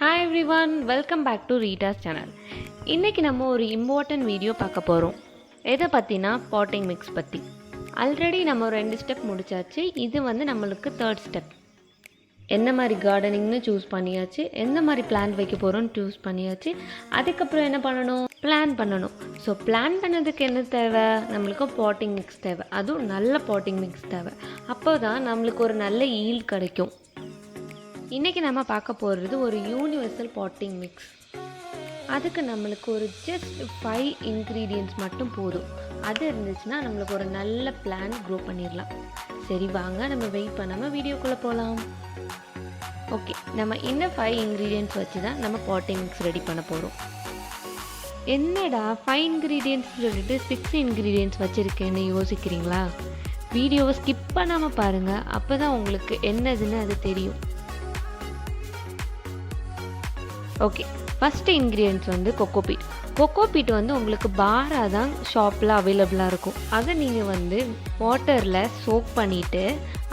Hi everyone, welcome back to Rita's channel. இன்னைக்கு நம்ம ஒரு இம்பார்ட்டன்ட் வீடியோ பார்க்க போகிறோம். எதை பற்றினா பாட்டிங் மிக்ஸ் பற்றி. ஆல்ரெடி நம்ம ஒரு 2 ஸ்டெப் முடிச்சாச்சு. இது வந்து நம்மளுக்கு 3rd ஸ்டெப். என்ன மாதிரி கார்டனிங்னு சூஸ் பண்ணியாச்சு, எந்த மாதிரி பிளான்ட் வைக்க போகிறோன்னு சூஸ் பண்ணியாச்சு. அதுக்கப்புறம் என்ன பண்ணணும்? பிளான் பண்ணணும். ஸோ பிளான் பண்ணதுக்கு என்ன தேவை? நம்மளுக்கு பாட்டிங் மிக்ஸ் தேவை. அதுவும் நல்ல பாட்டிங் மிக்ஸ் தேவை. அப்போ தான் நம்மளுக்கு ஒரு நல்ல ஈல்ட் கிடைக்கும். இன்றைக்கி நம்ம பார்க்க போகிறது ஒரு யூனிவர்சல் பாட்டிங் மிக்ஸ். அதுக்கு நம்மளுக்கு ஒரு ஜஸ்ட் 5 இன்க்ரீடியன்ட்ஸ் மட்டும் போதும். அது இருந்துச்சுன்னா நம்மளுக்கு ஒரு நல்ல பிளான்ட் க்ரோ பண்ணிடலாம். சரி வாங்க நம்ம வெயிட் பண்ணாமல் வீடியோக்குள்ளே போகலாம். ஓகே, நம்ம இன்னும் 5 இன்க்ரீடியன்ட்ஸ் வச்சு தான் நம்ம பாட்டிங் மிக்ஸ் ரெடி பண்ண போகிறோம். என்னடா 5 இன்க்ரீடியன்ட்ஸ் சொல்லிட்டு 6 இன்க்ரீடியன்ட்ஸ் வச்சுருக்கேன்னு யோசிக்கிறீங்களா? வீடியோவை ஸ்கிப் பண்ணாமல் பாருங்கள், அப்போ தான் உங்களுக்கு என்னதுன்னு அது தெரியும். ஓகே, ஃபஸ்ட்டு இன்க்ரீடியன்ட்ஸ் வந்து கொக்கோபீட். கொக்கோபீட் வந்து உங்களுக்கு பாராக தான் ஷாப்பில் அவைலபிளாக இருக்கும். அதை நீங்கள் வந்து வாட்டரில் சோக் பண்ணிவிட்டு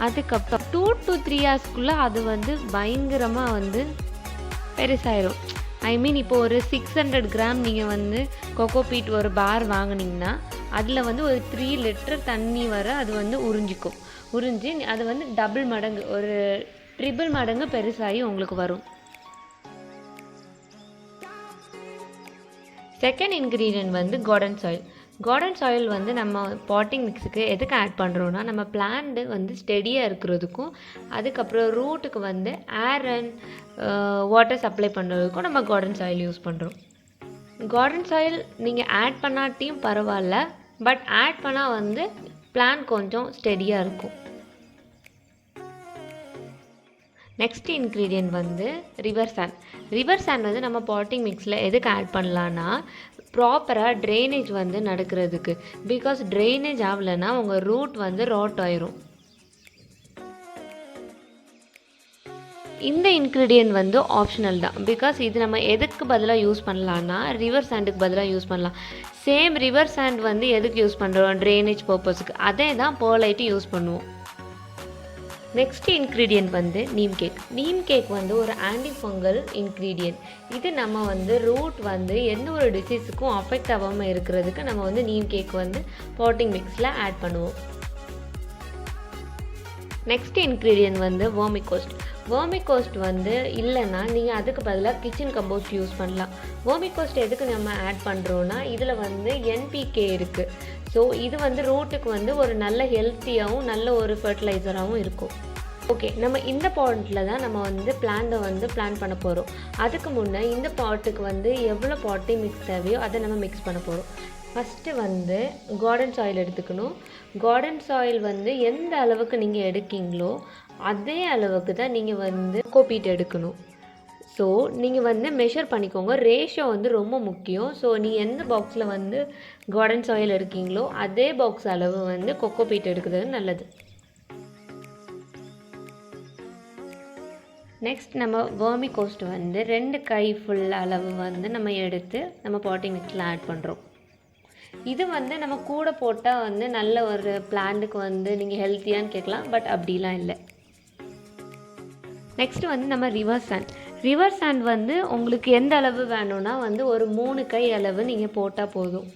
அதுக்கப்புறம் 2 to 3 ஹவர்ஸ்க்குள்ளே அது வந்து பயங்கரமாக வந்து பெருசாயிரும். ஐ மீன் இப்போ ஒரு 600 கிராம் நீங்கள் வந்து கொக்கோபீட் ஒரு பார் வாங்கினீங்கன்னா அதில் வந்து ஒரு 3 லிட்டர் தண்ணி வர அது வந்து உறிஞ்சி அது வந்து டபுள் மடங்கு, ஒரு ட்ரிபிள் மடங்கு பெருசாகி உங்களுக்கு வரும். செகண்ட் இன்க்ரீடியன்ட் வந்து கார்டன் சாயில். கார்டன் சாயில் வந்து நம்ம பாட்டிங் மிக்ஸுக்கு எதுக்கு ஆட் பண்ணுறோன்னா, நம்ம பிளான்ட்டு வந்து ஸ்டெடியாக இருக்கிறதுக்கும் அதுக்கப்புறம் ரூட்டுக்கு வந்து ஏர் அண்ட் வாட்டர் சப்ளை பண்ணுறதுக்கும் நம்ம கார்டன் சாயில் யூஸ் பண்ணுறோம். கார்டன் சாயில் நீங்கள் ஆட் பண்ணாட்டியும் பரவாயில்ல, பட் ஆட் பண்ணால் வந்து பிளான்ட் கொஞ்சம் ஸ்டெடியாக இருக்கும். நெக்ஸ்ட் இன்க்ரீடியன்ட் வந்து ரிவர் சாண்ட். ரிவர் சாண்ட் வந்து நம்ம பாட்டிங் மிக்ஸில் எதுக்கு ஆட் பண்ணலான்னா, ப்ராப்பராக ட்ரைனேஜ் வந்து நடக்கிறதுக்கு. பிகாஸ் ட்ரைனேஜ் ஆகலைன்னா உங்கள் ரூட் வந்து ராட் ஆயிரும். இந்த இன்க்ரீடியன்ட் வந்து ஆப்ஷனல் தான். பிகாஸ் இது நம்ம எதுக்கு பதிலாக யூஸ் பண்ணலான்னா, ரிவர் சாண்டுக்கு பதிலாக யூஸ் பண்ணலாம். சேம் ரிவர் சாண்ட் வந்து எதுக்கு யூஸ் பண்ணுறோம்? ட்ரைனேஜ் பர்பஸுக்கு. அதே தான் பெர்லைட்டு யூஸ் பண்ணுவோம். நெக்ஸ்ட் இன்க்ரீடியன்ட் வந்து நீம் கேக். நீம் கேக் வந்து ஒரு ஆன்டி ஃபங்கல் இன்க்ரீடியன்ட். இது நம்ம வந்து ரூட் வந்து எந்த ஒரு டிசீஸுக்கும் அஃபெக்ட் ஆகாமல் இருக்கிறதுக்கு நம்ம வந்து நீம் கேக் வந்து பாட்டிங் மிக்ஸில் ஆட் பண்ணுவோம். நெக்ஸ்ட் இன்க்ரீடியன்ட் வந்து வெர்மிகோஸ்ட். வெர்மிகோஸ்ட் வந்து இல்லைன்னா நீங்கள் அதுக்கு பதிலாக கிச்சன் கம்போஸ்ட் யூஸ் பண்ணலாம். வெர்மிகோஸ்ட் எதுக்கு நம்ம ஆட் பண்ணுறோன்னா, இதில் வந்து NPK இருக்குது. ஸோ இது வந்து ரூட்டுக்கு வந்து ஒரு நல்ல ஹெல்த்தியாகவும் நல்ல ஒரு ஃபர்டிலைசராகவும் இருக்கும். ஓகே, நம்ம இந்த பாட்டில் தான் நம்ம வந்து பிளான்ட்டை வந்து பிளான் பண்ண போகிறோம். அதுக்கு முன்னே இந்த பாட்டுக்கு வந்து எவ்வளோ பாட்டிங் மிக்ஸ் தேவையோ அதை நம்ம மிக்ஸ் பண்ண போகிறோம். ஃபஸ்ட்டு வந்து கார்டன் சாயில் எடுத்துக்கணும். கார்டன் சாயில் வந்து எந்த அளவுக்கு நீங்கள் எடுக்கீங்களோ அதே அளவுக்கு தான் நீங்கள் வந்து கொக்கோபீட் எடுக்கணும். ஸோ நீங்கள் வந்து மெஷர் பண்ணிக்கோங்க. ரேஷியோ வந்து ரொம்ப முக்கியம். ஸோ நீங்கள் எந்த பாக்ஸில் வந்து கார்டன் சாயில் எடுக்கீங்களோ அதே பாக்ஸ் அளவு வந்து கொக்கோபீட் எடுக்கிறது நல்லது. நெக்ஸ்ட் நம்ம வெர்மிகோஸ்ட் வந்து 2 கை ஃபுல் அளவு வந்து நம்ம எடுத்து நம்ம பாட்டிங் மிக்ஸில் ஆட் பண்ணுறோம். இது வந்து நம்ம கூட போட்டால் வந்து நல்ல ஒரு பிளான்ட்டுக்கு வந்து நீங்கள் ஹெல்த்தியான்னு கேட்கலாம், பட் அப்படிலாம் இல்லை. நெக்ஸ்ட் வந்து நம்ம ரிவர் சாண்ட். ரிவர் சாண்ட் வந்து உங்களுக்கு எந்த அளவு வேணும்னா வந்து ஒரு 3 கை அளவு நீங்கள் போட்டால் போதும்.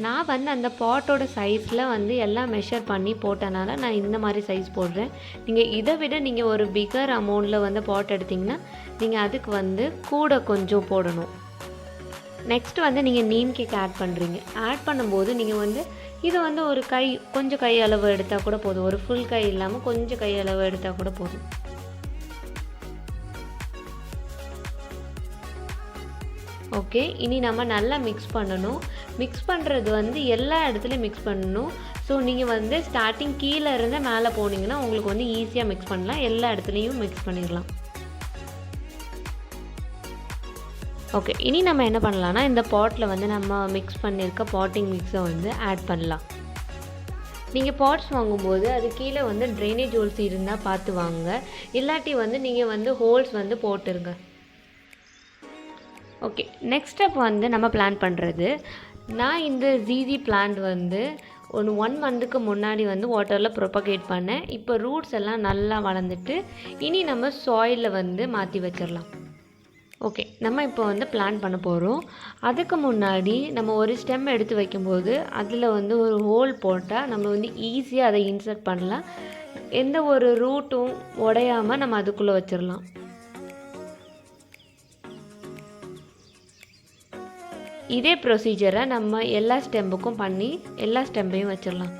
நான் வந்து அந்த பாட்டோட சைஸில் வந்து எல்லாம் மெஷர் பண்ணி போட்டனால நான் இந்த மாதிரி சைஸ் போடுறேன். நீங்கள் இதை விட நீங்கள் ஒரு பிகர் அமௌண்ட்டில் வந்து பாட் எடுத்திங்கன்னா நீங்கள் அதுக்கு வந்து கூட கொஞ்சம் போடணும். நெக்ஸ்ட் வந்து நீங்கள் நீம் கேக் ஆட் பண்ணுறீங்க. ஆட் பண்ணும்போது நீங்கள் வந்து இதை வந்து ஒரு கொஞ்சம் கை அளவு எடுத்தால் கூட போதும். ஒரு ஃபுல் கை இல்லாமல் கொஞ்சம் கை அளவு எடுத்தால் கூட போதும். ஓகே, இனி நம்ம நல்லா மிக்ஸ் பண்ணணும். மிக்ஸ் பண்ணுறது வந்து எல்லா இடத்துலையும் மிக்ஸ் பண்ணணும். ஸோ நீங்கள் வந்து ஸ்டார்டிங் கீழே இருந்து மேலே போனீங்கன்னா உங்களுக்கு வந்து ஈஸியாக மிக்ஸ் பண்ணலாம். எல்லா இடத்துலையும் மிக்ஸ் பண்ணிடலாம். ஓகே, இனி நம்ம என்ன பண்ணலான்னா, இந்த பாட்டில் வந்து நம்ம மிக்ஸ் பண்ணியிருக்க பாட்டிங் மிக்ஸை வந்து ஆட் பண்ணலாம். நீங்கள் பாட்ஸ் வாங்கும்போது அது கீழே வந்து ட்ரைனேஜ் ஹோல்ஸ் இருந்தால் பார்த்து வாங்குங்க. இல்லாட்டி வந்து நீங்கள் வந்து ஹோல்ஸ் வந்து போட்டுருங்க. ஓகே, நெக்ஸ்ட் ஸ்டெப் வந்து நம்ம பிளான் பண்ணுறது. நான் இந்த ஜிஜி பிளான்ட் வந்து 1 மந்த்துக்கு முன்னாடி வந்து வாட்டரில் ப்ரொபகேட் பண்ணேன். இப்போ ரூட்ஸ் எல்லாம் நல்லா வளர்ந்துட்டு இனி நம்ம சாயிலில் வந்து மாற்றி வச்சிடலாம். ஓகே, நம்ம இப்போ வந்து பிளான் பண்ண போகிறோம். அதுக்கு முன்னாடி நம்ம ஒரு ஸ்டெம் எடுத்து வைக்கும்போது அதில் வந்து ஒரு ஹோல் போட்டால் நம்ம வந்து ஈஸியாக அதை இன்சர்ட் பண்ணலாம். எந்த ஒரு ரூட்டும் உடையாமல் நம்ம அதுக்குள்ளே வச்சிடலாம். இதே ப்ரொசீஜரை நம்ம எல்லா ஸ்டெம்புக்கும் பண்ணி எல்லா ஸ்டெம்பையும் வச்சிடலாம்.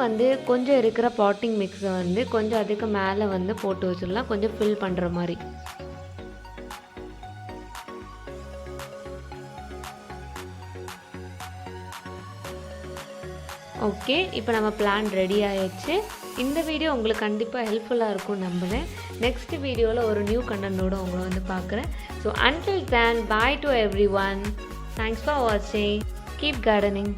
வந்து கொஞ்சம் இருக்கிற பாட்டிங் மிக்ஸை வந்து கொஞ்சம் அதுக்கு மேலே வந்து போட்டு வச்சிடலாம், கொஞ்சம் ஃபில் பண்ணுற மாதிரி. ஓகே, இப்போ நம்ம பிளான் ரெடி ஆயிடுச்சு. இந்த வீடியோ உங்களுக்கு கண்டிப்பாக ஹெல்ப்ஃபுல்லாக இருக்கும்னு நம்புகிறேன். நெக்ஸ்ட் வீடியோவில் ஒரு நியூ கண்டென்ட்டோடு உங்களை வந்து பார்க்குறேன். So until then, bye to everyone. Thanks for watching. Keep gardening.